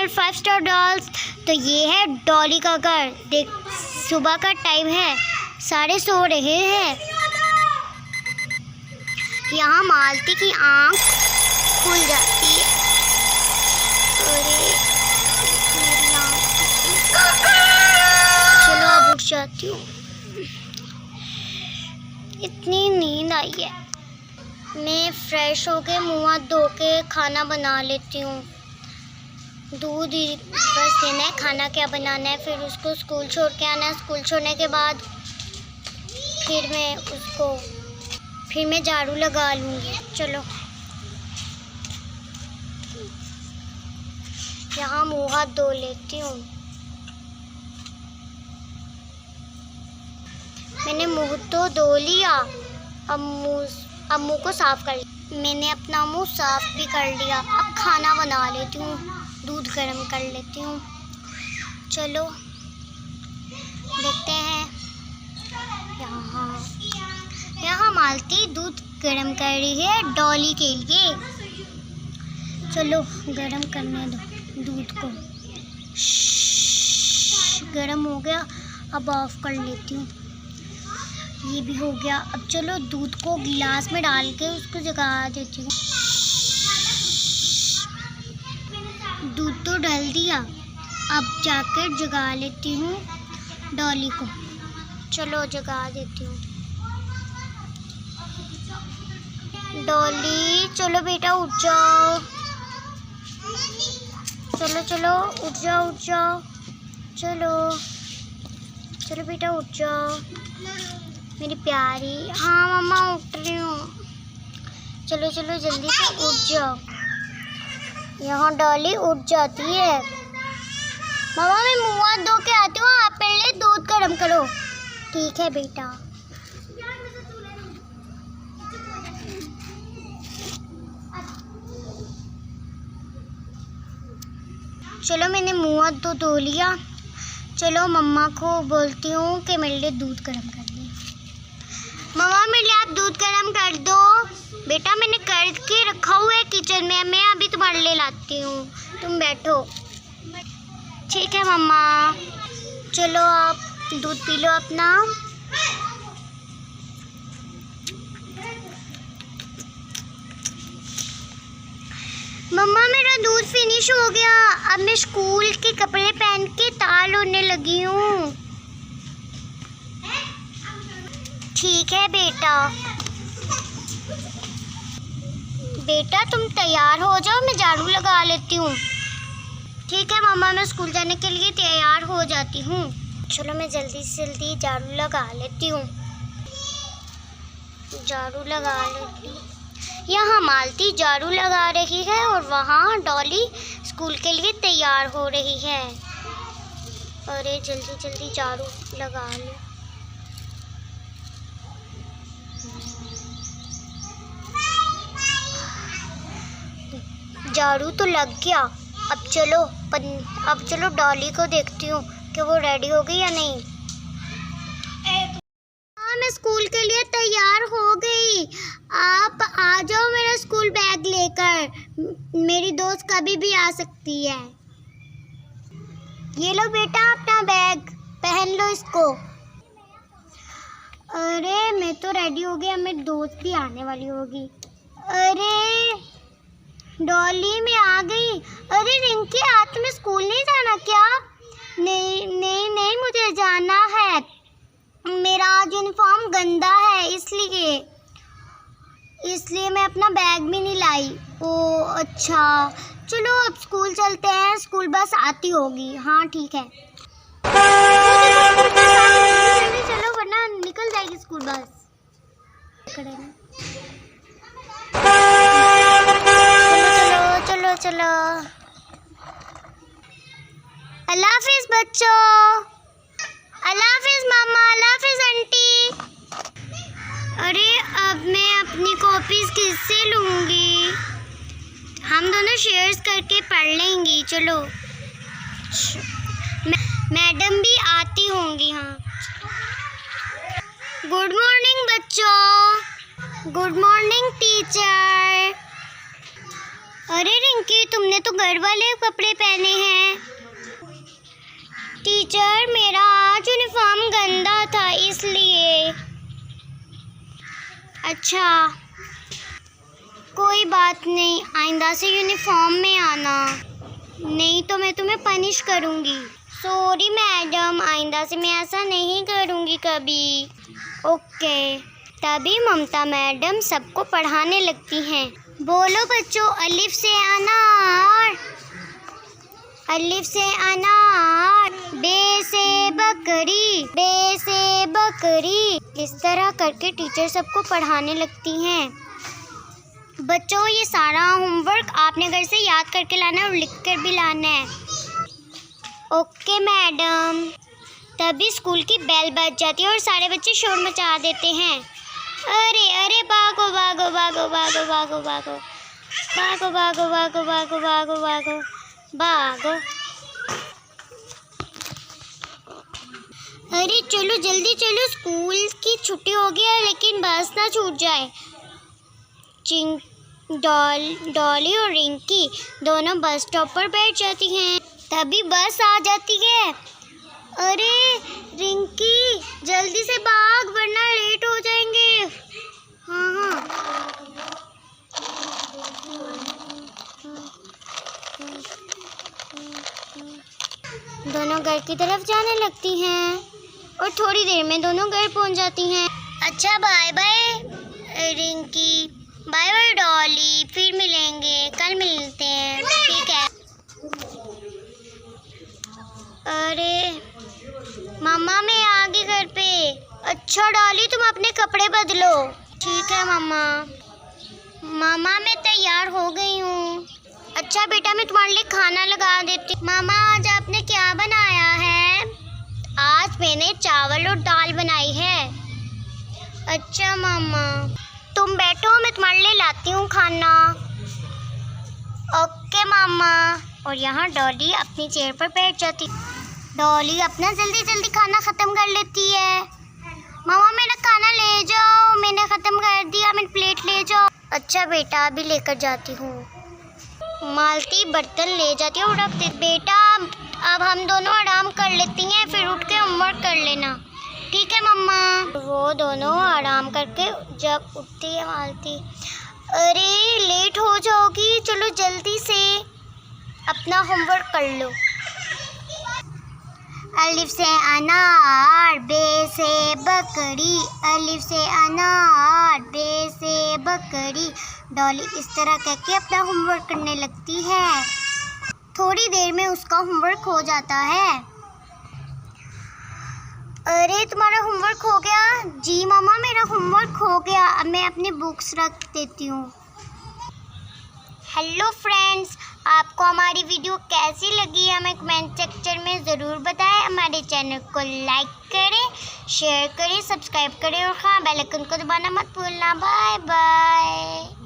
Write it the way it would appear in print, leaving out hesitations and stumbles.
Channel 5 star dolls. तो ये है डॉली का घर। देख, सुबह का टाइम है, सारे सो रहे हैं। यहाँ मालती की आँख खुल जाती है। अरे मेरी आँख, चलो अब उठ जाती हूँ, इतनी नींद आई है। मैं फ्रेश होके मुँह हाथ धो के खाना बना लेती हूँ। दूध ही बस देना है, खाना क्या बनाना है। फिर उसको स्कूल छोड़ के आना है। स्कूल छोड़ने के बाद फिर मैं झाड़ू लगा लूँगी। चलो यहाँ मुँह हाथ धो लेती हूँ। मैंने मुँह तो धो लिया, अब मुँह को साफ कर लिया। मैंने अपना मुँह साफ भी कर लिया। अब खाना बना लेती हूँ, दूध गर्म कर लेती हूँ। चलो देखते हैं। यहाँ मालती दूध गर्म कर रही है डॉली के लिए। चलो गर्म करने दो दूध को। गर्म हो गया, अब ऑफ कर लेती हूँ। ये भी हो गया। अब चलो दूध को गिलास में डाल के उसको जगा देती हूँ। दूध तो डाल दिया, अब जाकर जगा लेती हूँ डॉली को। चलो जगा देती हूँ। डॉली चलो बेटा उठ जाओ। चलो चलो उठ जाओ, उठ जाओ। चलो चलो बेटा उठ जाओ मेरी प्यारी। हाँ मम्मा उठ रही हूँ। चलो चलो जल्दी से उठ जाओ। यहाँ डॉली उठ जाती है। मम्मा मैं मुँह हाथ धो के आती हूँ, आप पहले दूध गर्म करो। ठीक है बेटा। चलो मैंने मुँह हाथ धो लिया। चलो मम्मा को बोलती हूँ कि मेरे लिए दूध गर्म कर दे। मम्मा मेरे लिए आप दूध गर्म कर दो। बेटा मैंने करके रखा हुआ है किचन में, मैं अभी तुम्हारे लिए लाती हूँ, तुम बैठो। ठीक है मम्मा। चलो आप दूध पी लो अपना। मम्मा मेरा दूध फिनिश हो गया, अब मैं स्कूल के कपड़े पहन के तैयार होने लगी हूँ। ठीक है बेटा। बेटा तुम तैयार हो जाओ, मैं झाड़ू लगा लेती हूँ। ठीक है मम्मा, मैं स्कूल जाने के लिए तैयार हो जाती हूँ। चलो मैं जल्दी से जल्दी झाड़ू लगा लेती हूँ। झाड़ू लगा लेती हूँ। यहाँ मालती झाड़ू लगा रही है और वहाँ डॉली स्कूल के लिए तैयार हो रही है। अरे जल्दी जल्दी झाड़ू लगा लो। झाड़ू तो लग गया। अब चलो डॉली को देखती हूँ कि वो रेडी हो गई या नहीं। हाँ मैं स्कूल के लिए तैयार हो गई। आप आ जाओ मेरा स्कूल बैग लेकर। मेरी दोस्त कभी भी आ सकती है। ये लो बेटा अपना बैग, पहन लो इसको। अरे मैं तो रेडी हो गई, अब मेरी दोस्त भी आने वाली होगी। अरे डॉली मैं आ गई। अरे रिंकी आज तुम्हें स्कूल नहीं जाना क्या? नहीं नहीं नहीं मुझे जाना है, मेरा आज यूनिफॉर्म गंदा है इसलिए मैं अपना बैग भी नहीं लाई। ओह अच्छा, चलो अब स्कूल चलते हैं, स्कूल बस आती होगी। हाँ ठीक है। चलो वरना निकल जाएगी स्कूल बस। चलो चलो। अल्लाह हाफिज बच्चों। अल्लाह हाफिज मामा, अल्लाह हाफिज आंटी। अरे अब मैं अपनी कॉपीज किससे लूँगी? हम दोनों शेयर्स करके पढ़ लेंगी। चलो मैडम भी आती होंगी। हाँ गुड मॉर्निंग बच्चों। Good morning teacher. अरे रिंकी, तुमने तो घर वाले कपड़े पहने हैं। टीचर, मेरा आज यूनिफॉर्म गंदा था इसलिए। अच्छा, कोई बात नहीं, आइंदा से यूनिफॉर्म में आना, नहीं तो मैं तुम्हें पनिश करूँगी। सॉरी मैडम, आइंदा से मैं ऐसा नहीं करूँगी कभी। ओके। तभी ममता मैडम सबको पढ़ाने लगती हैं। बोलो बच्चों, अलिफ से अनार, अलिफ से अनार, बे से बकरी, बे से बकरी। इस तरह करके टीचर सबको पढ़ाने लगती हैं। बच्चों, ये सारा होमवर्क आपने घर से याद करके लाना है और लिख कर भी लाना है। Okay madam. तभी स्कूल की बेल बज जाती है और सारे बच्चे शोर मचा देते हैं। अरे अरे, भागो भागो भागो भागो भागो भागो भागो भागो भागो भागो भागो भागो भागो। अरे चलो जल्दी चलो, स्कूल की छुट्टी हो गई है, लेकिन बस ना छूट जाए। डॉली और रिंकी दोनों बस स्टॉप पर बैठ जाती हैं। तभी बस आ जाती है। अरे रिंकी, जल्दी से भाग वरना लेट हो जाएंगे। हाँ। दोनों घर की तरफ जाने लगती हैं और थोड़ी देर में दोनों घर पहुंच जाती हैं। अच्छा, bye bye Rinki, bye bye Dolly, फिर मिलेंगे, कल मिलते हैं, ठीक है। अरे मम्मा, मैं आ गई घर पे। अच्छा डॉली, तुम अपने कपड़े बदलो। ठीक है मम्मा। मामा, मैं तैयार हो गई हूँ। अच्छा बेटा, मैं तुम्हारे लिए खाना लगा देती हूँ। मामा, आज आपने क्या बनाया है? आज मैंने चावल और दाल बनाई है। अच्छा मामा, तुम बैठो, मैं तुम्हारे लिए लाती हूँ खाना। ओके मामा। और यहाँ डॉली अपनी चेयर पर बैठ जाती। डॉली अपना जल्दी जल्दी खाना ख़त्म कर लेती है। मामा, मेरा खाना ले जाओ, मैंने ख़त्म कर दिया, मेरी प्लेट ले जाओ। अच्छा बेटा, अभी लेकर जाती हूँ। मालती बर्तन ले जाती है और रख देती। बेटा, अब हम दोनों आराम कर लेती हैं, फिर उठ के होमवर्क कर लेना, ठीक है मम्मा। वो दोनों आराम करके जब उठती है मालती, अरे लेट हो जाओगी, चलो जल्दी से अपना होमवर्क कर लो। अलिफ से अनार, बे से बकरी, अलिफ से अनार, बे से बकरी। डॉली इस तरह करके अपना होमवर्क करने लगती है। थोड़ी देर में उसका होमवर्क हो जाता है। अरे तुम्हारा होमवर्क हो गया? जी मामा, मेरा होमवर्क हो गया, अब मैं अपनी बुक्स रख देती हूँ। हेलो फ्रेंड्स, आपको हमारी वीडियो कैसी लगी हमें कमेंट सेक्शन में ज़रूर बताएं। हमारे चैनल को लाइक करें, शेयर करें, सब्सक्राइब करें और हाँ, बेल आइकन को दबाना मत भूलना। Bye bye.